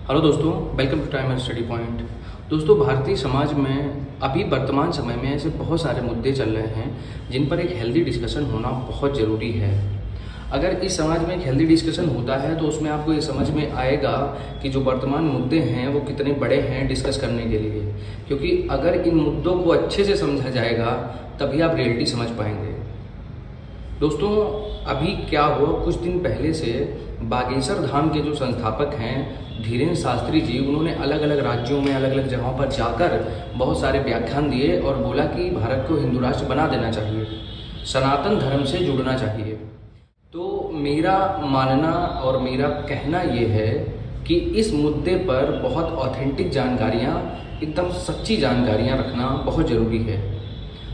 Hello दोस्तों, welcome to time and study point. दोस्तों, भारतीय समाज में अभी वर्तमान समय में ऐसे बहुत सारे मुद्दे चल रहे हैं जिन पर एक हेल्दी डिस्कशन होना बहुत ज़रूरी है। अगर इस समाज में एक हेल्दी डिस्कशन होता है तो उसमें आपको ये समझ में आएगा कि जो वर्तमान मुद्दे हैं वो कितने बड़े हैं डिस्कस करने के लिए, क्योंकि अगर इन मुद्दों को अच्छे से समझा जाएगा तभी आप रियलिटी समझ पाएंगे। दोस्तों, अभी क्या हुआ, कुछ दिन पहले से बागेश्वर धाम के जो संस्थापक हैं धीरेन्द्र शास्त्री जी, उन्होंने अलग अलग राज्यों में अलग अलग जगहों पर जाकर बहुत सारे व्याख्यान दिए और बोला कि भारत को हिंदू राष्ट्र बना देना चाहिए, सनातन धर्म से जुड़ना चाहिए। तो मेरा मानना और मेरा कहना ये है कि इस मुद्दे पर बहुत ऑथेंटिक जानकारियाँ, एकदम सच्ची जानकारियाँ रखना बहुत ज़रूरी है।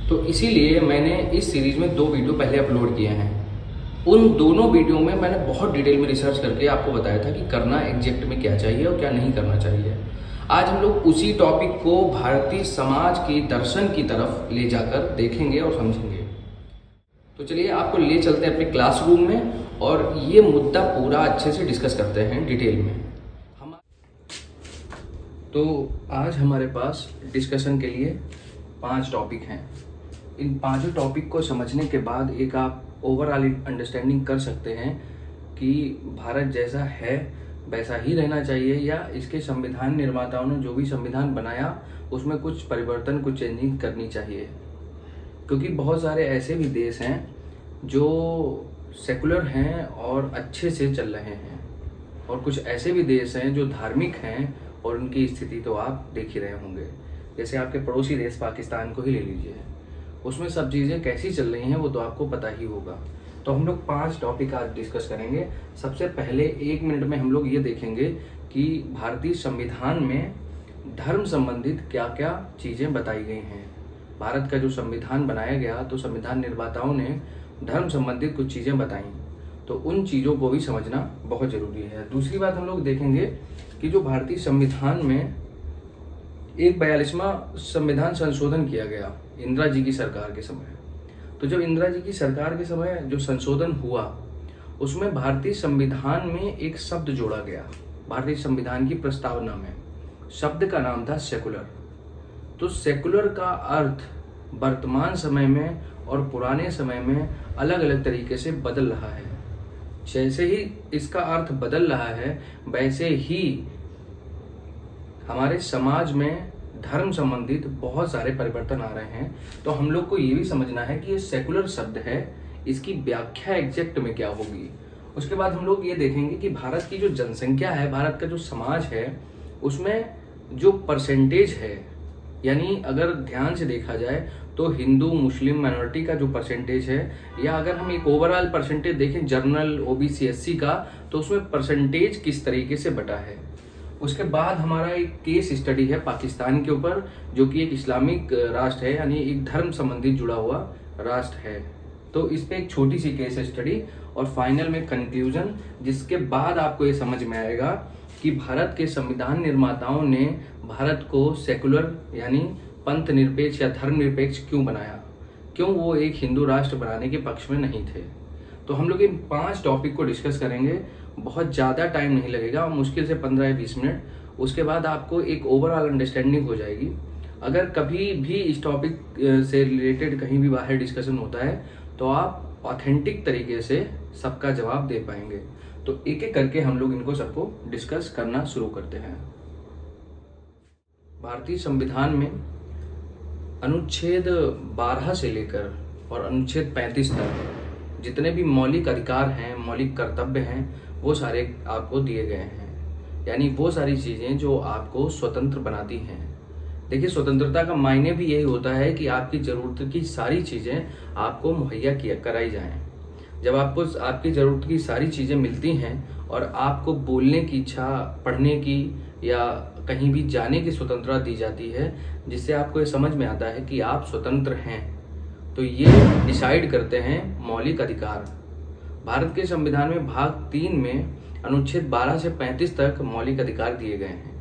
तो इसीलिए मैंने इस सीरीज़ में 2 वीडियो पहले अपलोड किए हैं। उन दोनों वीडियो में मैंने बहुत डिटेल में रिसर्च करके आपको बताया था कि करना एग्जैक्ट में क्या चाहिए और क्या नहीं करना चाहिए। आज हम लोग उसी टॉपिक को भारतीय समाज के दर्शन की तरफ ले जाकर देखेंगे और समझेंगे। तो चलिए आपको ले चलते हैं अपने क्लासरूम में और ये मुद्दा पूरा अच्छे से डिस्कस करते हैं डिटेल में। तो आज हमारे पास डिस्कशन के लिए 5 टॉपिक हैं। इन 5 टॉपिक को समझने के बाद एक आप ओवरऑल अंडरस्टैंडिंग कर सकते हैं कि भारत जैसा है वैसा ही रहना चाहिए या इसके संविधान निर्माताओं ने जो भी संविधान बनाया उसमें कुछ परिवर्तन, कुछ चेंजिंग करनी चाहिए। क्योंकि बहुत सारे ऐसे भी देश हैं जो सेकुलर हैं और अच्छे से चल रहे हैं, और कुछ ऐसे भी देश हैं जो धार्मिक हैं और उनकी स्थिति तो आप देख ही रहे होंगे। जैसे आपके पड़ोसी देश पाकिस्तान को ही ले लीजिए, उसमें सब चीज़ें कैसी चल रही हैं वो तो आपको पता ही होगा। तो हम लोग 5 टॉपिक आज डिस्कस करेंगे। सबसे पहले 1 मिनट में हम लोग ये देखेंगे कि भारतीय संविधान में धर्म संबंधित क्या क्या चीज़ें बताई गई हैं। भारत का जो संविधान बनाया गया तो संविधान निर्माताओं ने धर्म संबंधित कुछ चीज़ें बताई, तो उन चीज़ों को भी समझना बहुत ज़रूरी है। दूसरी बात हम लोग देखेंगे कि जो भारतीय संविधान में एक 42वां संविधान संशोधन किया गया इंदिरा जी की सरकार के समय। तो जब इंदिरा जी की सरकार के समय जो संशोधन हुआ उसमें भारतीय संविधान में एक शब्द जोड़ा गया। भारतीय संविधान की प्रस्तावना में शब्द का नाम था सेकुलर। तो सेकुलर का अर्थ वर्तमान समय में और पुराने समय में अलग अलग तरीके से बदल रहा है। जैसे ही इसका अर्थ बदल रहा है वैसे ही हमारे समाज में धर्म संबंधित बहुत सारे परिवर्तन आ रहे हैं। तो हम लोग को ये भी समझना है कि ये सेकुलर शब्द है, इसकी व्याख्या एग्जैक्ट में क्या होगी। उसके बाद हम लोग ये देखेंगे कि भारत की जो जनसंख्या है, भारत का जो समाज है, उसमें जो परसेंटेज है, यानी अगर ध्यान से देखा जाए तो हिंदू मुस्लिम माइनॉरिटी का जो परसेंटेज है, या अगर हम एक ओवरऑल परसेंटेज देखें जनरल ओबीसी एससी का, तो उसमें परसेंटेज किस तरीके से बटा है। उसके बाद हमारा एक केस स्टडी है पाकिस्तान के ऊपर, जो कि एक इस्लामिक राष्ट्र है, यानी एक धर्म संबंधित जुड़ा हुआ राष्ट्र है। तो इस पे एक छोटी सी केस स्टडी और फाइनल में कंक्लूजन, जिसके बाद आपको ये समझ में आएगा कि भारत के संविधान निर्माताओं ने भारत को सेकुलर यानी पंथ निरपेक्ष या धर्म निरपेक्ष क्यों बनाया, क्यों वो एक हिंदू राष्ट्र बनाने के पक्ष में नहीं थे। तो हम लोग इन 5 टॉपिक को डिस्कस करेंगे। बहुत ज़्यादा टाइम नहीं लगेगा, मुश्किल से 15 या 20 मिनट। उसके बाद आपको एक ओवरऑल अंडरस्टैंडिंग हो जाएगी। अगर कभी भी इस टॉपिक से रिलेटेड कहीं भी बाहर डिस्कशन होता है तो आप ऑथेंटिक तरीके से सबका जवाब दे पाएंगे। तो एक एक करके हम लोग इनको सबको डिस्कस करना शुरू करते हैं। भारतीय संविधान में अनुच्छेद 12 से लेकर और अनुच्छेद 35 तक जितने भी मौलिक अधिकार हैं, मौलिक कर्तव्य हैं, वो सारे आपको दिए गए हैं। यानी वो सारी चीज़ें जो आपको स्वतंत्र बनाती हैं। देखिए, स्वतंत्रता का मायने भी यही होता है कि आपकी ज़रूरत की सारी चीज़ें आपको मुहैया कराई जाएं। जब आपको आपकी ज़रूरत की सारी चीज़ें मिलती हैं और आपको बोलने की इच्छा, पढ़ने की या कहीं भी जाने की स्वतंत्रता दी जाती है, जिससे आपको ये समझ में आता है कि आप स्वतंत्र हैं, तो ये डिसाइड करते हैं मौलिक अधिकार। भारत के संविधान में भाग 3 में अनुच्छेद 12 से 35 तक मौलिक अधिकार दिए गए हैं।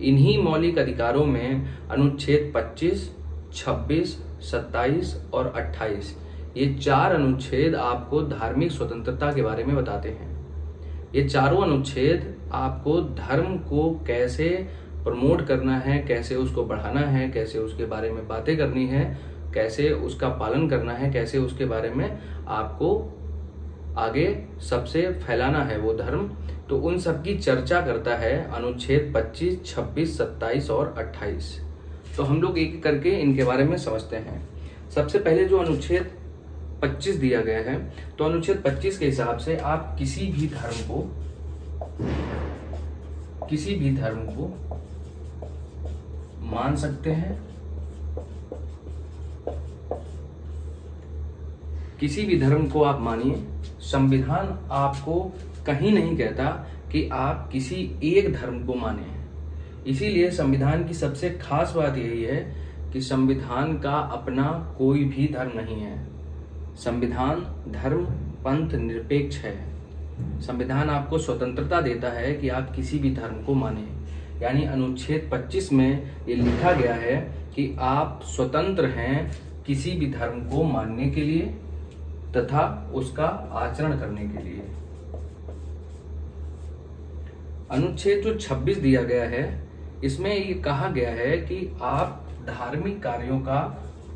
इन्हीं मौलिक अधिकारों में अनुच्छेद 25, 26, 27 और 28, ये 4 अनुच्छेद आपको धार्मिक स्वतंत्रता के बारे में बताते हैं। ये चारों अनुच्छेद आपको धर्म को कैसे प्रमोट करना है, कैसे उसको बढ़ाना है, कैसे उसके बारे में बातें करनी है, कैसे उसका पालन करना है, कैसे उसके बारे में आपको आगे सबसे फैलाना है वो धर्म। तो उन सब की चर्चा करता है अनुच्छेद 25, 26, 27 और 28। तो हम लोग एक एक करके इनके बारे में समझते हैं। सबसे पहले जो अनुच्छेद 25 दिया गया है, तो अनुच्छेद 25 के हिसाब से आप किसी भी धर्म को मान सकते हैं, किसी भी धर्म को आप मानिए। संविधान आपको कहीं नहीं कहता कि आप किसी एक धर्म को माने। इसीलिए संविधान की सबसे खास बात यही है कि संविधान का अपना कोई भी धर्म नहीं है। संविधान धर्म पंथ निरपेक्ष है। संविधान आपको स्वतंत्रता देता है कि आप किसी भी धर्म को माने। यानी अनुच्छेद 25 में ये लिखा गया है कि आप स्वतंत्र हैं किसी भी धर्म को मानने के लिए तथा उसका आचरण करने के लिए। अनुच्छेद जो 26 दिया गया है, इसमें ये कहा गया है कि आप धार्मिक कार्यों का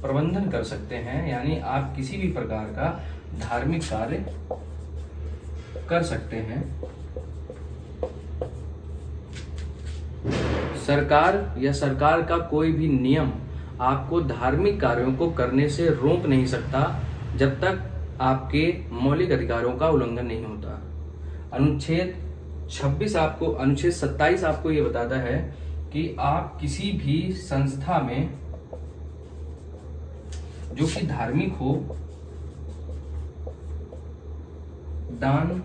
प्रबंधन कर सकते हैं। यानी आप किसी भी प्रकार का धार्मिक कार्य कर सकते हैं। सरकार का कोई भी नियम आपको धार्मिक कार्यों को करने से रोक नहीं सकता जब तक आपके मौलिक अधिकारों का उल्लंघन नहीं होता। अनुच्छेद 27 आपको ये बताता है कि आप किसी भी संस्था में जो कि धार्मिक हो, दान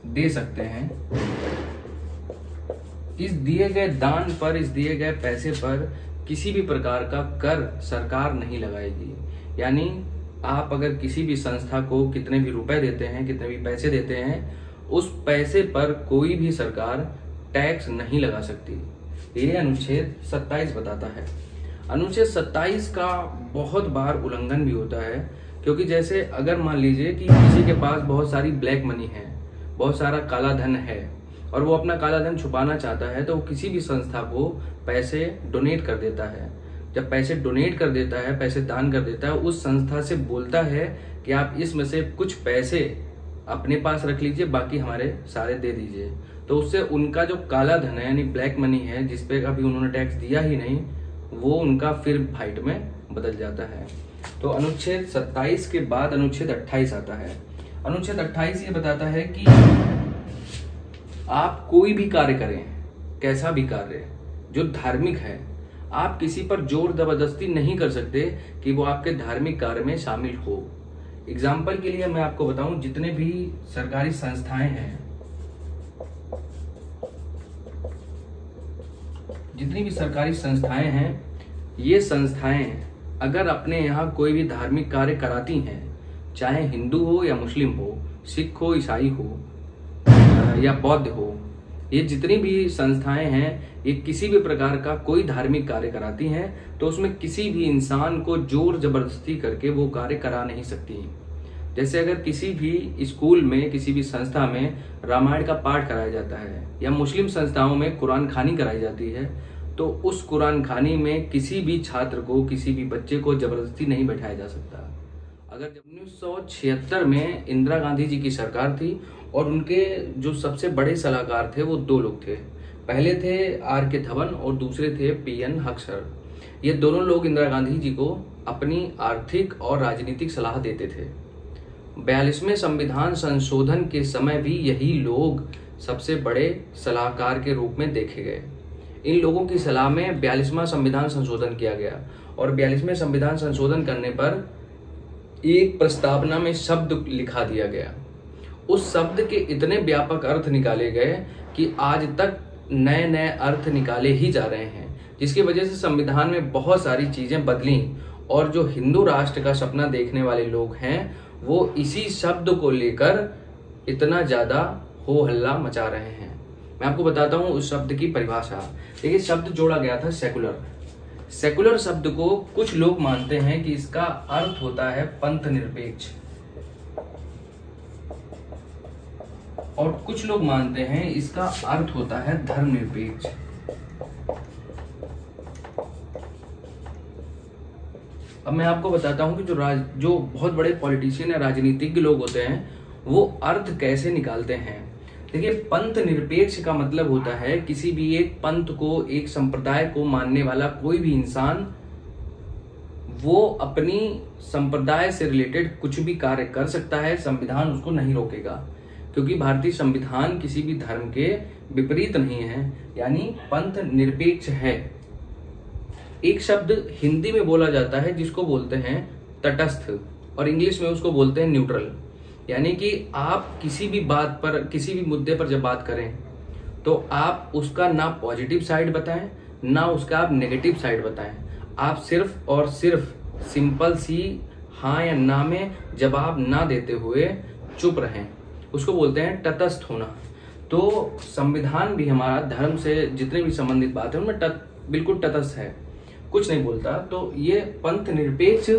दे सकते हैं। इस दिए गए दान पर, इस दिए गए पैसे पर किसी भी प्रकार का कर सरकार नहीं लगाएगी। यानी आप अगर किसी भी संस्था को कितने भी रुपए देते हैं, कितने भी पैसे देते हैं, उस पैसे पर कोई भी सरकार टैक्स नहीं लगा सकती। ये अनुच्छेद 27 बताता है। अनुच्छेद 27 का बहुत बार उल्लंघन भी होता है, क्योंकि जैसे अगर मान लीजिए कि किसी के पास बहुत सारी ब्लैक मनी है, बहुत सारा काला धन है और वो अपना काला धन छुपाना चाहता है, तो वो किसी भी संस्था को पैसे डोनेट कर देता है। जब पैसे डोनेट कर देता है, पैसे दान कर देता है, उस संस्था से बोलता है कि आप इसमें से कुछ पैसे अपने पास रख लीजिए, बाकी हमारे सारे दे दीजिए। तो उससे उनका जो काला धन है यानी ब्लैक मनी है, जिसपे अभी उन्होंने टैक्स दिया ही नहीं, वो उनका फिर फाइट में बदल जाता है। तो अनुच्छेद 27 के बाद अनुच्छेद 28 आता है। अनुच्छेद 28 ये बताता है कि आप कोई भी कार्य करें, कैसा भी कार्य जो धार्मिक है, आप किसी पर जोर जबरदस्ती नहीं कर सकते कि वो आपके धार्मिक कार्य में शामिल हो। एग्जाम्पल के लिए मैं आपको बताऊं, जितने भी सरकारी संस्थाएं हैं, जितनी भी सरकारी संस्थाएं हैं, ये संस्थाएं अगर अपने यहाँ कोई भी धार्मिक कार्य कराती हैं, चाहे हिंदू हो या मुस्लिम हो, सिख हो, ईसाई हो या बौद्ध हो, ये जितनी भी संस्थाएं हैं, ये किसी भी प्रकार का कोई धार्मिक कार्य कराती हैं, तो उसमें किसी भी इंसान को जोर जबरदस्ती करके वो कार्य करा नहीं सकती। जैसे अगर किसी भी स्कूल में, किसी भी संस्था में रामायण का पाठ कराया जाता है या मुस्लिम संस्थाओं में कुरान खानी कराई जाती है, तो उस कुरान खानी में किसी भी छात्र को, किसी भी बच्चे को जबरदस्ती नहीं बैठाया जा सकता। अगर 1976 में इंदिरा गांधी जी की सरकार थी और उनके जो सबसे बड़े सलाहकार थे वो दो लोग थे। पहले थे R.K. धवन और दूसरे थे P.N. हक्सर। ये दोनों लोग इंदिरा गांधी जी को अपनी आर्थिक और राजनीतिक सलाह देते थे। 42वें संविधान संशोधन के समय भी यही लोग सबसे बड़े सलाहकार के रूप में देखे गए। इन लोगों की सलाह में 42वां संविधान संशोधन किया गया और 42वें संविधान संशोधन करने पर एक प्रस्तावना में शब्द लिखा दिया गया। उस शब्द के इतने व्यापक अर्थ निकाले गए कि आज तक नए नए अर्थ निकाले ही जा रहे हैं, जिसकी वजह से संविधान में बहुत सारी चीजें बदली और जो हिंदू राष्ट्र का सपना देखने वाले लोग हैं वो इसी शब्द को लेकर इतना ज्यादा हो हल्ला मचा रहे हैं। मैं आपको बताता हूं उस शब्द की परिभाषा। देखिए, शब्द जोड़ा गया था सेकुलर। सेकुलर शब्द को कुछ लोग मानते हैं कि इसका अर्थ होता है पंथ निरपेक्ष। और कुछ लोग मानते हैं इसका अर्थ होता है धर्मनिरपेक्ष। अब मैं आपको बताता हूं कि जो बहुत बड़े पॉलिटिशियन या राजनीतिज्ञ लोग होते हैं वो अर्थ कैसे निकालते हैं। देखिए, पंथ निरपेक्ष का मतलब होता है किसी भी एक पंथ को, एक संप्रदाय को मानने वाला कोई भी इंसान वो अपनी संप्रदाय से रिलेटेड कुछ भी कार्य कर सकता है, संविधान उसको नहीं रोकेगा, क्योंकि भारतीय संविधान किसी भी धर्म के विपरीत नहीं है, यानी पंथ निरपेक्ष है। एक शब्द हिंदी में बोला जाता है जिसको बोलते हैं तटस्थ, और इंग्लिश में उसको बोलते हैं न्यूट्रल। यानी कि आप किसी भी बात पर, किसी भी मुद्दे पर जब बात करें तो आप उसका ना पॉजिटिव साइड बताएं ना उसका आप नेगेटिव साइड बताएं। आप सिर्फ और सिर्फ सिंपल सी हाँ या ना में जवाब ना देते हुए चुप रहें, उसको बोलते हैं तटस्थ होना। तो संविधान भी हमारा धर्म से जितने भी संबंधित बात है उनमें बिल्कुल तटस्थ है, कुछ नहीं बोलता। तो ये पंथ निरपेक्ष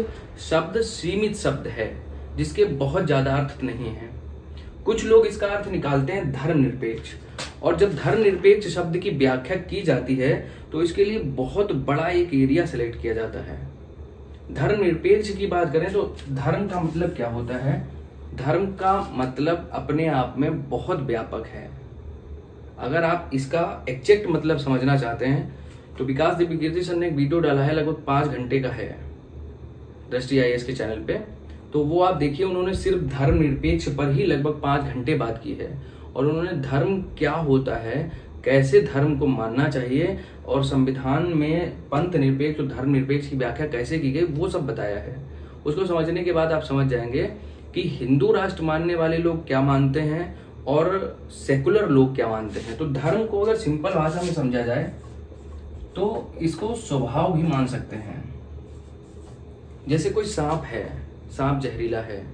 शब्द सीमित शब्द है जिसके बहुत ज्यादा अर्थ नहीं है। कुछ लोग इसका अर्थ निकालते हैं धर्मनिरपेक्ष, और जब धर्मनिरपेक्ष शब्द की व्याख्या की जाती है तो इसके लिए बहुत बड़ा एक एरिया सेलेक्ट किया जाता है। धर्मनिरपेक्ष की बात करें तो धर्म का मतलब क्या होता है? धर्म का मतलब अपने आप में बहुत व्यापक है। अगर आप इसका एग्जैक्ट मतलब समझना चाहते हैं तो विकास दिव्य कीर्ति सर ने एक वीडियो डाला है, लगभग 5 घंटे का है, दृष्टि IAS के चैनल पे, तो वो आप देखिए। उन्होंने सिर्फ धर्मनिरपेक्ष पर ही लगभग 5 घंटे बात की है, और उन्होंने धर्म क्या होता है, कैसे धर्म को मानना चाहिए, और संविधान में पंथ निरपेक्ष और धर्मनिरपेक्ष की व्याख्या कैसे की गई वो सब बताया है। उसको समझने के बाद आप समझ जाएंगे कि हिंदू राष्ट्र मानने वाले लोग क्या मानते हैं और सेकुलर लोग क्या मानते हैं। तो धर्म को अगर सिंपल भाषा में समझा जाए तो इसको स्वभाव भी मान सकते हैं। जैसे कोई सांप है, सांप जहरीला है,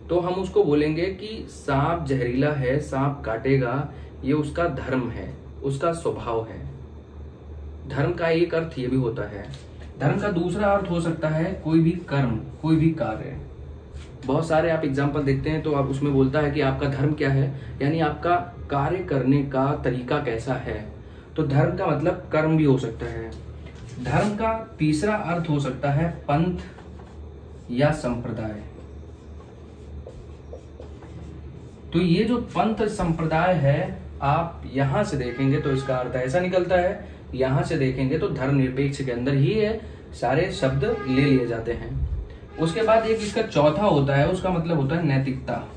तो हम उसको बोलेंगे कि सांप जहरीला है, सांप काटेगा, ये उसका धर्म है, उसका स्वभाव है। धर्म का एक अर्थ ये भी होता है। धर्म का दूसरा अर्थ हो सकता है कोई भी कर्म, कोई भी कार्य। बहुत सारे आप एग्जाम्पल देखते हैं तो आप उसमें बोलता है कि आपका धर्म क्या है, यानी आपका कार्य करने का तरीका कैसा है। तो धर्म का मतलब कर्म भी हो सकता है। धर्म का तीसरा अर्थ हो सकता है पंथ या संप्रदाय। तो ये जो पंथ संप्रदाय है, आप यहां से देखेंगे तो इसका अर्थ ऐसा निकलता है, यहां से देखेंगे तो धर्मनिरपेक्ष के अंदर ही है सारे शब्द ले लिए जाते हैं। उसके बाद एक इसका चौथा होता है, उसका मतलब होता है नैतिकता।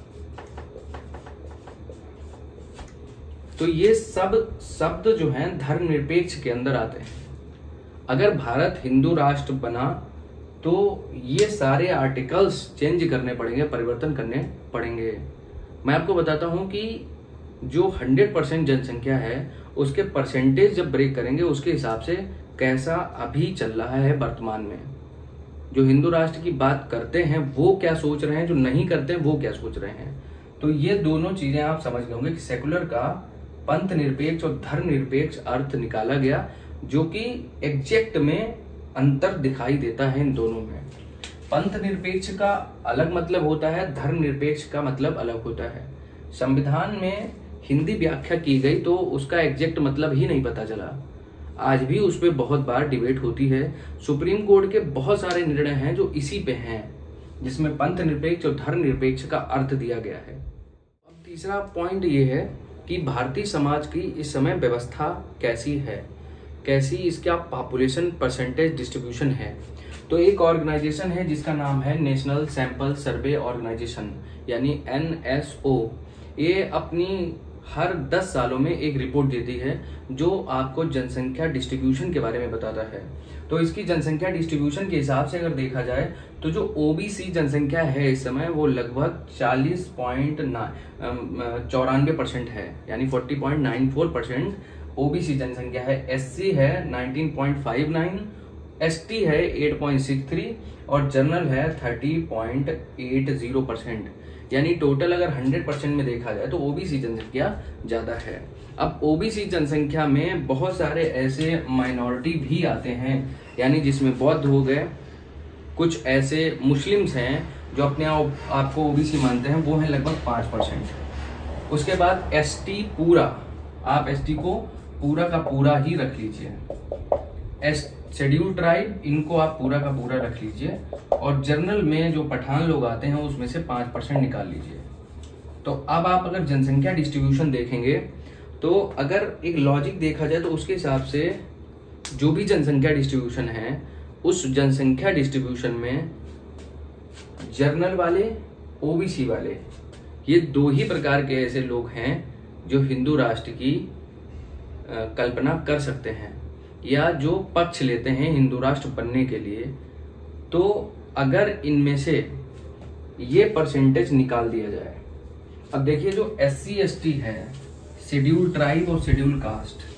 तो ये सब शब्द जो हैं धर्मनिरपेक्ष के अंदर आते हैं। अगर भारत हिंदू राष्ट्र बना तो ये सारे आर्टिकल्स चेंज करने पड़ेंगे, परिवर्तन करने पड़ेंगे। मैं आपको बताता हूं कि जो 100% जनसंख्या है उसके परसेंटेज जब ब्रेक करेंगे उसके हिसाब से कैसा अभी चल रहा है वर्तमान में। जो हिंदू राष्ट्र की बात करते हैं वो क्या सोच रहे हैं, जो नहीं करते हैं वो क्या सोच रहे हैं। तो ये दोनों चीजें आप समझ गए होंगे कि सेकुलर का पंथ निरपेक्ष और धर्म निरपेक्ष अर्थ निकाला गया, जो कि एग्जैक्ट में अंतर दिखाई देता है इन दोनों में। पंथ निरपेक्ष का अलग मतलब होता है, धर्म निरपेक्ष का मतलब अलग होता है। संविधान में हिंदी व्याख्या की गई तो उसका एग्जैक्ट मतलब ही नहीं पता चला। आज भी उस पर बहुत बार डिबेट होती है। सुप्रीम कोर्ट के बहुत सारे निर्णय हैं जो इसी पे हैं, जिसमें पंथ निरपेक्ष और धर्म निरपेक्ष का अर्थ दिया गया है। अब तीसरा पॉइंट ये है कि भारतीय समाज की इस समय व्यवस्था कैसी है, कैसी इसका पॉपुलेशन परसेंटेज डिस्ट्रीब्यूशन है। तो एक ऑर्गेनाइजेशन है जिसका नाम है नेशनल सैंपल सर्वे ऑर्गेनाइजेशन, यानी NSO। ये अपनी हर 10 सालों में एक रिपोर्ट देती है जो आपको जनसंख्या डिस्ट्रीब्यूशन के बारे में बताता है। तो इसकी जनसंख्या डिस्ट्रीब्यूशन के हिसाब से अगर देखा जाए तो जो OBC जनसंख्या है इस समय वो लगभग 40.94% है, यानी 40.94% OBC जनसंख्या है। SC है 19.59, ST है 8.63 और जनरल है 30.80%। यानी टोटल अगर 100% में देखा जाए तो OBC जनसंख्या ज्यादा है। अब OBC जनसंख्या में बहुत सारे ऐसे माइनॉरिटी भी आते हैं, यानी जिसमें बौद्ध हो गए, कुछ ऐसे मुस्लिम्स हैं जो अपने आप को OBC मानते हैं, वो है लगभग 5%। उसके बाद एसटी पूरा, आप एसटी को पूरा का पूरा ही रख लीजिए। शेड्यूल ट्राइब, इनको आप पूरा का पूरा रख लीजिए। और जनरल में जो पठान लोग आते हैं उसमें से 5% निकाल लीजिए। तो अब आप अगर जनसंख्या डिस्ट्रीब्यूशन देखेंगे तो अगर एक लॉजिक देखा जाए तो उसके हिसाब से जो भी जनसंख्या डिस्ट्रीब्यूशन है, उस जनसंख्या डिस्ट्रीब्यूशन में जर्नल वाले, ओबीसी वाले, ये दो ही प्रकार के ऐसे लोग हैं जो हिंदू राष्ट्र की कल्पना कर सकते हैं या जो पक्ष लेते हैं हिंदू राष्ट्र बनने के लिए। तो अगर इनमें से ये परसेंटेज निकाल दिया जाए, अब देखिए जो SC ST है, शेड्यूल ट्राइब और शेड्यूल कास्ट,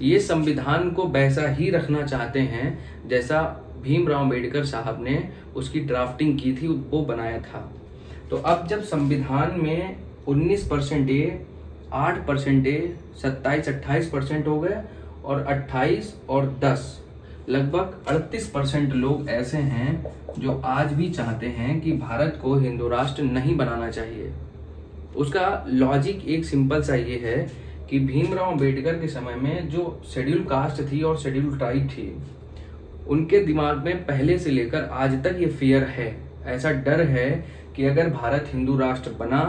ये संविधान को वैसा ही रखना चाहते हैं जैसा भीमराव अंबेडकर साहब ने उसकी ड्राफ्टिंग की थी, वो बनाया था। तो अब जब संविधान में 19% ये, 8% ये, 27-28% हो गए और 28 और 10 लगभग 38% लोग ऐसे हैं जो आज भी चाहते हैं कि भारत को हिंदू राष्ट्र नहीं बनाना चाहिए। उसका लॉजिक एक सिंपल सा ये है कि भीमराव अंबेडकर के समय में जो शेड्यूल कास्ट थी और शेड्यूल ट्राइब थी, उनके दिमाग में पहले से लेकर आज तक ये फियर है, ऐसा डर है कि अगर भारत हिंदू राष्ट्र बना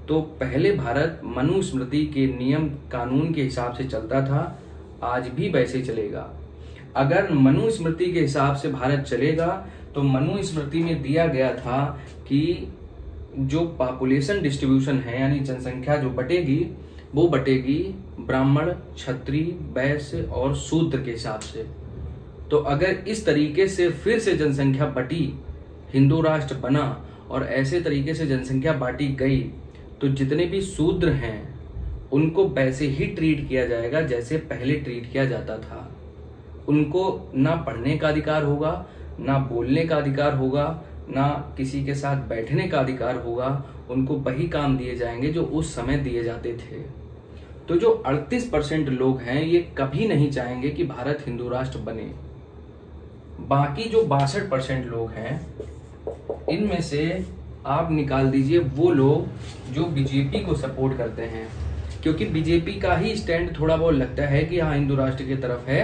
तो पहले भारत मनुस्मृति के नियम कानून के हिसाब से चलता था, आज भी वैसे ही चलेगा। अगर मनुस्मृति के हिसाब से भारत चलेगा तो मनुस्मृति में दिया गया था कि जो पॉपुलेशन डिस्ट्रीब्यूशन है यानी जनसंख्या जो बटेगी वो बटेगी ब्राह्मण, क्षत्रिय, वैश्य और शूद्र के हिसाब से। तो अगर इस तरीके से फिर से जनसंख्या बटी, हिंदू राष्ट्र बना और ऐसे तरीके से जनसंख्या बांटी गई तो जितने भी शूद्र हैं उनको वैसे ही ट्रीट किया जाएगा जैसे पहले ट्रीट किया जाता था। उनको ना पढ़ने का अधिकार होगा, ना बोलने का अधिकार होगा, ना किसी के साथ बैठने का अधिकार होगा। उनको वही काम दिए जाएंगे जो उस समय दिए जाते थे। तो जो 38% लोग हैं ये कभी नहीं चाहेंगे कि भारत हिंदू राष्ट्र बने। बाकी जो 62% लोग हैं इनमें से आप निकाल दीजिए वो लोग जो बीजेपी को सपोर्ट करते हैं, क्योंकि बीजेपी का ही स्टैंड थोड़ा बहुत लगता है कि हाँ हिंदू राष्ट्र की तरफ है,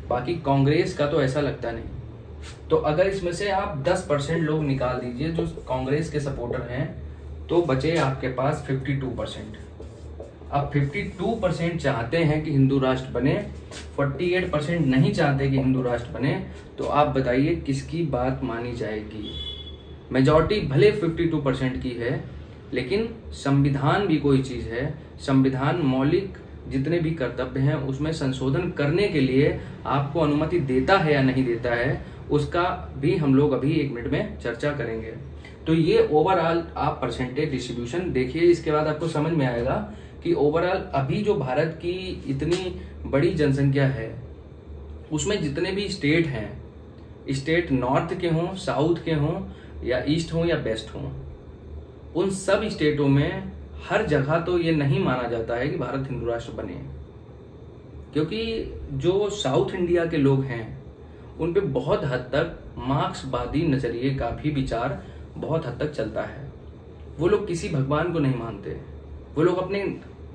बाकी कांग्रेस का तो ऐसा लगता नहीं। तो अगर इसमें से आप 10% लोग निकाल दीजिए जो कांग्रेस के सपोर्टर हैं तो बचे आपके पास 52%। अब 52% चाहते हैं कि हिंदू राष्ट्र बने, 48% नहीं चाहते कि हिंदू राष्ट्र बने। तो आप बताइए किसकी बात मानी जाएगी? मेजॉरिटी भले 52% की है, लेकिन संविधान भी कोई चीज है। संविधान मौलिक जितने भी कर्तव्य हैं उसमें संशोधन करने के लिए आपको अनुमति देता है या नहीं देता है, उसका भी हम लोग अभी 1 मिनट में चर्चा करेंगे। तो ये ओवरऑल आप परसेंटेज डिस्ट्रीब्यूशन देखिए, इसके बाद आपको समझ में आएगा कि ओवरऑल अभी जो भारत की इतनी बड़ी जनसंख्या है उसमें जितने भी स्टेट हैं, स्टेट नॉर्थ के हों, साउथ के हों या ईस्ट हों या वेस्ट हों, उन सब स्टेटों में हर जगह तो ये नहीं माना जाता है कि भारत हिंदू राष्ट्र बने, क्योंकि जो साउथ इंडिया के लोग हैं उन पे बहुत हद तक मार्क्सवादी नजरिए का भी विचार बहुत हद तक चलता है। वो लोग किसी भगवान को नहीं मानते, वो लोग अपने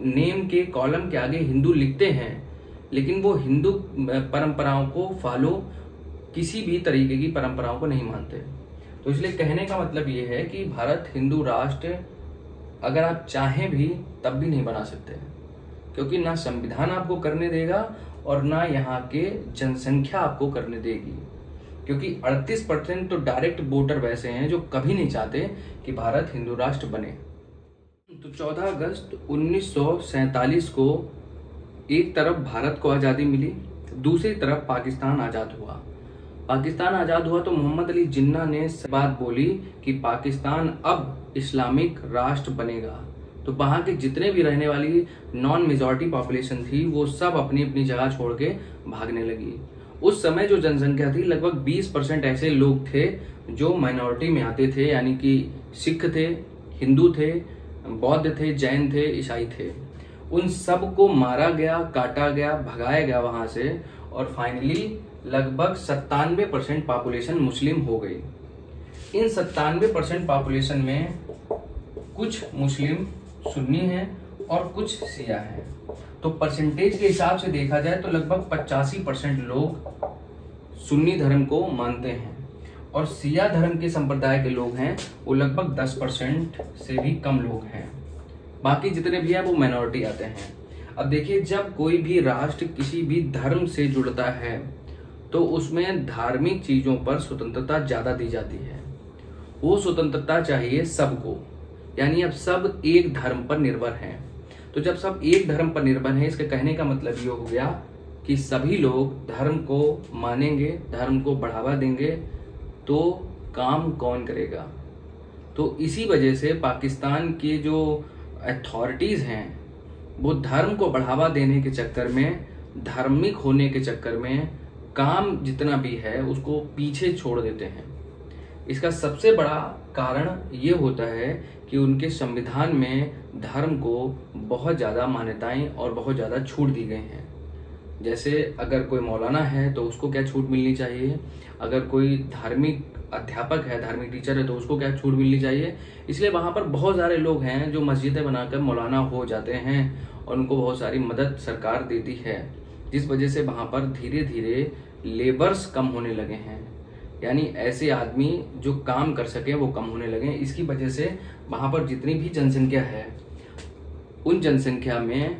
नेम के कॉलम के आगे हिंदू लिखते हैं, लेकिन वो हिंदू परंपराओं को फॉलो, किसी भी तरीके की परंपराओं को नहीं मानते। तो इसलिए कहने का मतलब ये है कि भारत हिंदू राष्ट्र अगर आप चाहें भी तब भी नहीं बना सकते, क्योंकि ना संविधान आपको करने देगा और ना यहाँ के जनसंख्या आपको करने देगी, क्योंकि 38% तो डायरेक्ट वोटर वैसे हैं जो कभी नहीं चाहते कि भारत हिंदू राष्ट्र बने। तो 14 अगस्त 1947 को एक तरफ भारत को आज़ादी मिली, दूसरी तरफ पाकिस्तान आज़ाद हुआ। पाकिस्तान आज़ाद हुआ तो मोहम्मद अली जिन्ना ने बात बोली कि पाकिस्तान अब इस्लामिक राष्ट्र बनेगा। तो वहाँ के जितने भी रहने वाली नॉन मेजॉरिटी पॉपुलेशन थी वो सब अपनी अपनी जगह छोड़ के भागने लगी। उस समय जो जनसंख्या थी लगभग 20% ऐसे लोग थे जो माइनॉरिटी में आते थे, यानी कि सिख थे, हिंदू थे, बौद्ध थे, जैन थे, ईसाई थे। उन सब को मारा गया, काटा गया, भगाया गया वहां से, और फाइनली लगभग 97% पॉपुलेशन मुस्लिम हो गई। इन 97% पॉपुलेशन में कुछ मुस्लिम सुन्नी हैं और कुछ शिया हैं। तो परसेंटेज के हिसाब से देखा जाए तो लगभग 85% लोग सुन्नी धर्म को मानते हैं और शिया धर्म के संप्रदाय के लोग हैं वो लगभग 10% से भी कम लोग हैं। बाकी जितने भी हैं वो माइनॉरिटी आते हैं। अब देखिए, जब कोई भी राष्ट्र किसी भी धर्म से जुड़ता है तो उसमें धार्मिक चीजों पर स्वतंत्रता ज्यादा दी जाती है। वो स्वतंत्रता चाहिए सबको, यानी अब सब एक धर्म पर निर्भर हैं। तो जब सब एक धर्म पर निर्भर हैं, इसके कहने का मतलब ये हो गया कि सभी लोग धर्म को मानेंगे, धर्म को बढ़ावा देंगे, तो काम कौन करेगा। तो इसी वजह से पाकिस्तान के जो अथॉरिटीज हैं वो धर्म को बढ़ावा देने के चक्कर में, धार्मिक होने के चक्कर में काम जितना भी है उसको पीछे छोड़ देते हैं। इसका सबसे बड़ा कारण ये होता है कि उनके संविधान में धर्म को बहुत ज़्यादा मान्यताएं और बहुत ज़्यादा छूट दी गई हैं। जैसे अगर कोई मौलाना है तो उसको क्या छूट मिलनी चाहिए, अगर कोई धार्मिक अध्यापक है, धार्मिक टीचर है तो उसको क्या छूट मिलनी चाहिए। इसलिए वहाँ पर बहुत सारे लोग हैं जो मस्जिदें बनाकर मौलाना हो जाते हैं और उनको बहुत सारी मदद सरकार देती है, जिस वजह से वहाँ पर धीरे धीरे लेबर्स कम होने लगे हैं, यानी ऐसे आदमी जो काम कर सके वो कम होने लगे। इसकी वजह से वहाँ पर जितनी भी जनसंख्या है उन जनसंख्या में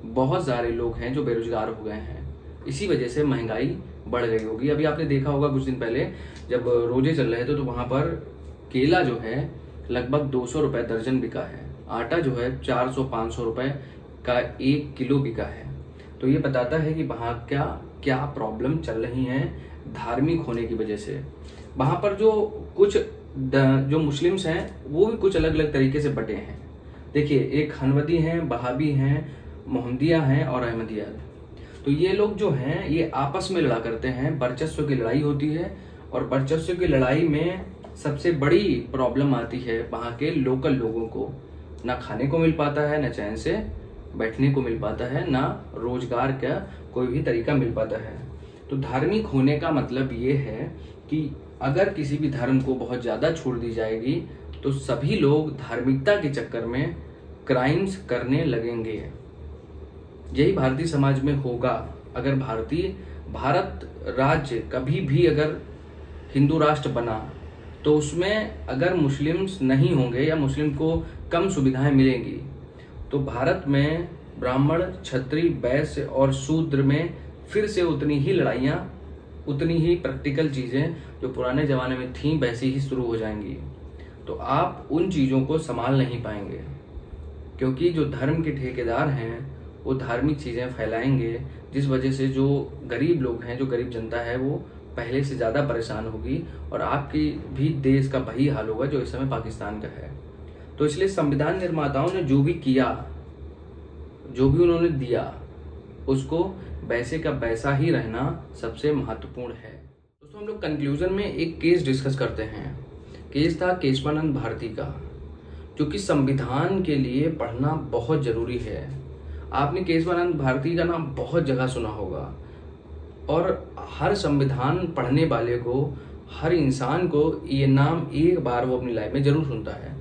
बहुत सारे लोग हैं जो बेरोजगार हो गए हैं। इसी वजह से महंगाई बढ़ गई होगी। अभी आपने देखा होगा कुछ दिन पहले जब रोजे चल रहे थे तो वहाँ पर केला जो है लगभग 200 रुपये दर्जन बिका है, आटा जो है 400-500 रुपये का 1 किलो बिका है। तो ये बताता है कि वहाँ क्या प्रॉब्लम चल रही हैं धार्मिक होने की वजह से। वहाँ पर जो मुस्लिम्स हैं वो भी कुछ अलग अलग तरीके से बटे हैं। देखिए, एक हनवदी हैं, बहाबी हैं, मोहम्मदिया हैं और अहमदिया। तो ये लोग जो हैं ये आपस में लड़ा करते हैं, वर्चस्व की लड़ाई होती है और वर्चस्व की लड़ाई में सबसे बड़ी प्रॉब्लम आती है वहाँ के लोकल लोगों को। ना खाने को मिल पाता है, ना चैन से बैठने को मिल पाता है, ना रोजगार का कोई भी तरीका मिल पाता है। तो धार्मिक होने का मतलब ये है कि अगर किसी भी धर्म को बहुत ज़्यादा छोड़ दी जाएगी तो सभी लोग धार्मिकता के चक्कर में क्राइम्स करने लगेंगे। यही भारतीय समाज में होगा। अगर भारत राज्य कभी भी अगर हिंदू राष्ट्र बना तो उसमें अगर मुस्लिम्स नहीं होंगे या मुस्लिम को कम सुविधाएं मिलेंगी तो भारत में ब्राह्मण, क्षत्रिय, वैश्य और शूद्र में फिर से उतनी ही लड़ाइयाँ, उतनी ही प्रैक्टिकल चीज़ें जो पुराने ज़माने में थीं वैसी ही शुरू हो जाएंगी। तो आप उन चीज़ों को संभाल नहीं पाएंगे, क्योंकि जो धर्म के ठेकेदार हैं वो धार्मिक चीज़ें फैलाएंगे, जिस वजह से जो गरीब लोग हैं, जो गरीब जनता है वो पहले से ज़्यादा परेशान होगी और आपकी भी देश का वही हाल होगा जो इस समय पाकिस्तान का है। तो इसलिए संविधान निर्माताओं ने जो भी किया, जो भी उन्होंने दिया, उसको वैसे का वैसा ही रहना सबसे महत्वपूर्ण है। दोस्तों, हम लोग कंक्लूजन में एक केस डिस्कस करते हैं। केस था केशवानंद भारती का, जो कि संविधान के लिए पढ़ना बहुत जरूरी है। आपने केशवानंद भारती का नाम बहुत जगह सुना होगा और हर संविधान पढ़ने वाले को, हर इंसान को ये नाम एक बार वो अपनी लाइफ में जरूर सुनता है।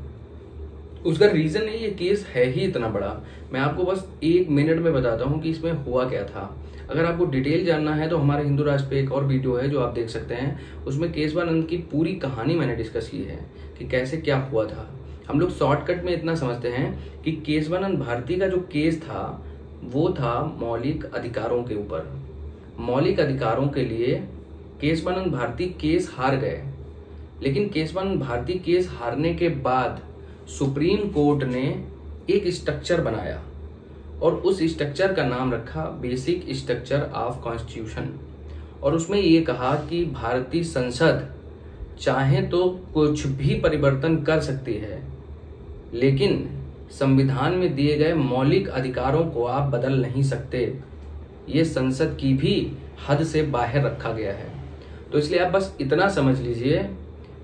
उसका रीजन है, ये केस है ही इतना बड़ा। मैं आपको बस 1 मिनट में बताता हूँ कि इसमें हुआ क्या था। अगर आपको डिटेल जानना है तो हमारे हिंदू राष्ट्र पे एक और वीडियो है जो आप देख सकते हैं। उसमें केशवानंद की पूरी कहानी मैंने डिस्कस की है कि कैसे क्या हुआ था। हम लोग शॉर्टकट में इतना समझते हैं कि केशवानंद भारती का जो केस था वो था मौलिक अधिकारों के ऊपर। मौलिक अधिकारों के लिए केशवानंद भारती केस हार गए, लेकिन केशवानंद भारती केस हारने के बाद सुप्रीम कोर्ट ने एक स्ट्रक्चर बनाया और उस स्ट्रक्चर का नाम रखा बेसिक स्ट्रक्चर ऑफ कॉन्स्टिट्यूशन। और उसमें ये कहा कि भारतीय संसद चाहे तो कुछ भी परिवर्तन कर सकती है, लेकिन संविधान में दिए गए मौलिक अधिकारों को आप बदल नहीं सकते। ये संसद की भी हद से बाहर रखा गया है। तो इसलिए आप बस इतना समझ लीजिए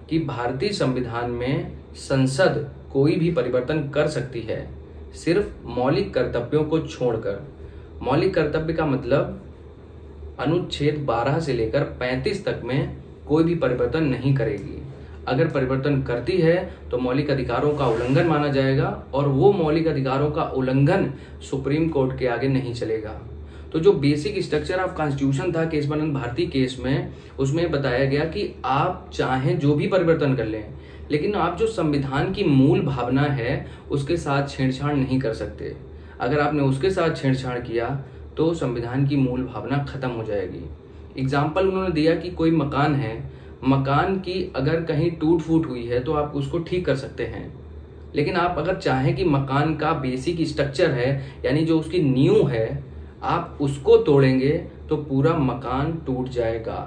कि भारतीय संविधान में संसद कोई भी परिवर्तन कर सकती है, सिर्फ मौलिक कर्तव्यों को छोड़कर। मौलिक कर्तव्य का मतलब अनुच्छेद 12 से लेकर 35 तक में कोई भी परिवर्तन नहीं करेगी। अगर परिवर्तन करती है तो मौलिक अधिकारों का उल्लंघन माना जाएगा और वो मौलिक अधिकारों का उल्लंघन सुप्रीम कोर्ट के आगे नहीं चलेगा। तो जो बेसिक स्ट्रक्चर ऑफ कॉन्स्टिट्यूशन था केशवानंद भारती केस में, उसमें बताया गया कि आप चाहें जो भी परिवर्तन कर लें, लेकिन आप जो संविधान की मूल भावना है उसके साथ छेड़छाड़ नहीं कर सकते। अगर आपने उसके साथ छेड़छाड़ किया तो संविधान की मूल भावना खत्म हो जाएगी। एग्जाम्पल उन्होंने दिया कि कोई मकान है, मकान की अगर कहीं टूट फूट हुई है तो आप उसको ठीक कर सकते हैं, लेकिन आप अगर चाहें कि मकान का बेसिक स्ट्रक्चर है यानी जो उसकी नींव है आप उसको तोड़ेंगे तो पूरा मकान टूट जाएगा।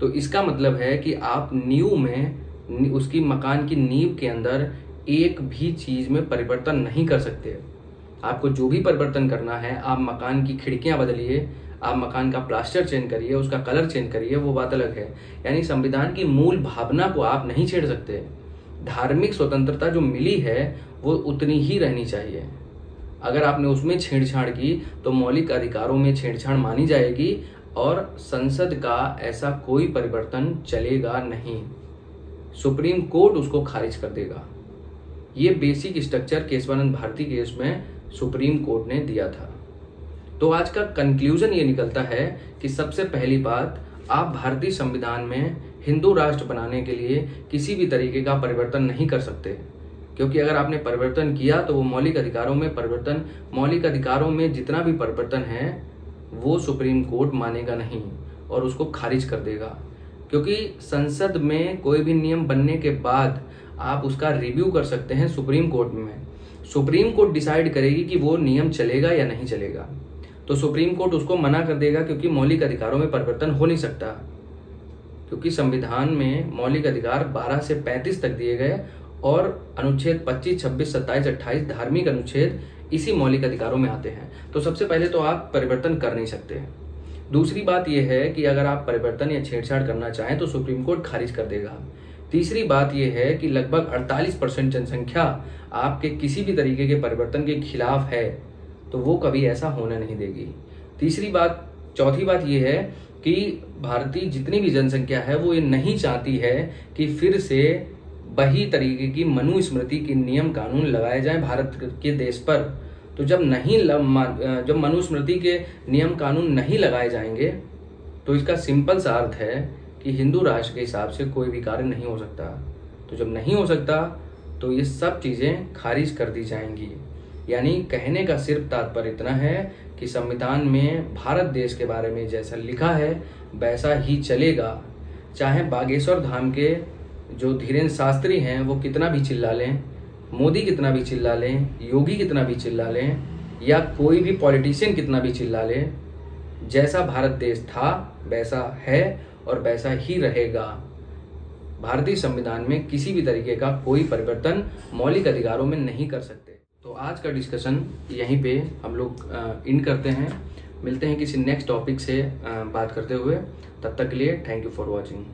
तो इसका मतलब है कि आप नींव में, उसकी मकान की नींव के अंदर एक भी चीज में परिवर्तन नहीं कर सकते। आपको जो भी परिवर्तन करना है, आप मकान की खिड़कियां बदलिए, आप मकान का प्लास्टर चेंज करिए, उसका कलर चेंज करिए, वो बात अलग है। यानी संविधान की मूल भावना को आप नहीं छेड़ सकते। धार्मिक स्वतंत्रता जो मिली है वो उतनी ही रहनी चाहिए। अगर आपने उसमें छेड़छाड़ की तो मौलिक अधिकारों में छेड़छाड़ मानी जाएगी और संसद का ऐसा कोई परिवर्तन चलेगा नहीं। सुप्रीम कोर्ट उसको खारिज कर देगा। ये basic structure Kesavananda Bharati case में सुप्रीम कोर्ट ने दिया था। तो आज का कंक्लूजन ये निकलता है कि सबसे पहली बात, आप भारतीय संविधान में हिंदू राष्ट्र बनाने के लिए किसी भी तरीके का परिवर्तन नहीं कर सकते, क्योंकि अगर आपने परिवर्तन किया तो वो मौलिक अधिकारों में परिवर्तन, मौलिक अधिकारों में जितना भी परिवर्तन है वो सुप्रीम कोर्ट मानेगा नहीं और उसको खारिज कर देगा। क्योंकि संसद में कोई भी नियम बनने के बाद आप उसका रिव्यू कर सकते हैं सुप्रीम कोर्ट में। सुप्रीम कोर्ट डिसाइड करेगी कि वो नियम चलेगा या नहीं चलेगा, तो सुप्रीम कोर्ट उसको मना कर देगा, क्योंकि मौलिक अधिकारों में परिवर्तन हो नहीं सकता। क्योंकि संविधान में मौलिक अधिकार 12 से 35 तक दिए गए और अनुच्छेद 25, 26, 27, 28 धार्मिक अनुच्छेद इसी मौलिक अधिकारों में आते हैं। तो सबसे पहले तो आप परिवर्तन कर नहीं सकते। दूसरी बात यह है कि अगर आप परिवर्तन या छेड़छाड़ करना चाहें तो सुप्रीम कोर्ट खारिज कर देगा। तीसरी बात यह है कि लगभग 48% जनसंख्या आपके किसी भी तरीके के परिवर्तन के खिलाफ है, तो वो कभी ऐसा होने नहीं देगी। चौथी बात यह है कि भारतीय जितनी भी जनसंख्या है वो ये नहीं चाहती है कि फिर से वही तरीके की मनुस्मृति के नियम कानून लगाए जाएं भारत के देश पर। तो जब मनुस्मृति के नियम कानून नहीं लगाए जाएंगे तो इसका सिंपल सा अर्थ है कि हिंदू राष्ट्र के हिसाब से कोई भी कार्य नहीं हो सकता। तो जब नहीं हो सकता तो ये सब चीजें खारिज कर दी जाएंगी। यानी कहने का सिर्फ तात्पर्य इतना है कि संविधान में भारत देश के बारे में जैसा लिखा है वैसा ही चलेगा। चाहे बागेश्वर धाम के जो धीरेन्द्र शास्त्री हैं वो कितना भी चिल्ला लें, मोदी कितना भी चिल्ला लें, योगी कितना भी चिल्ला लें, या कोई भी पॉलिटिशियन कितना भी चिल्ला ले, जैसा भारत देश था वैसा है और वैसा ही रहेगा। भारतीय संविधान में किसी भी तरीके का कोई परिवर्तन मौलिक अधिकारों में नहीं कर सकते। तो आज का डिस्कशन यहीं पे हम लोग इन करते हैं। मिलते हैं किसी नेक्स्ट टॉपिक से बात करते हुए। तब तक के लिए थैंक यू फॉर वॉचिंग।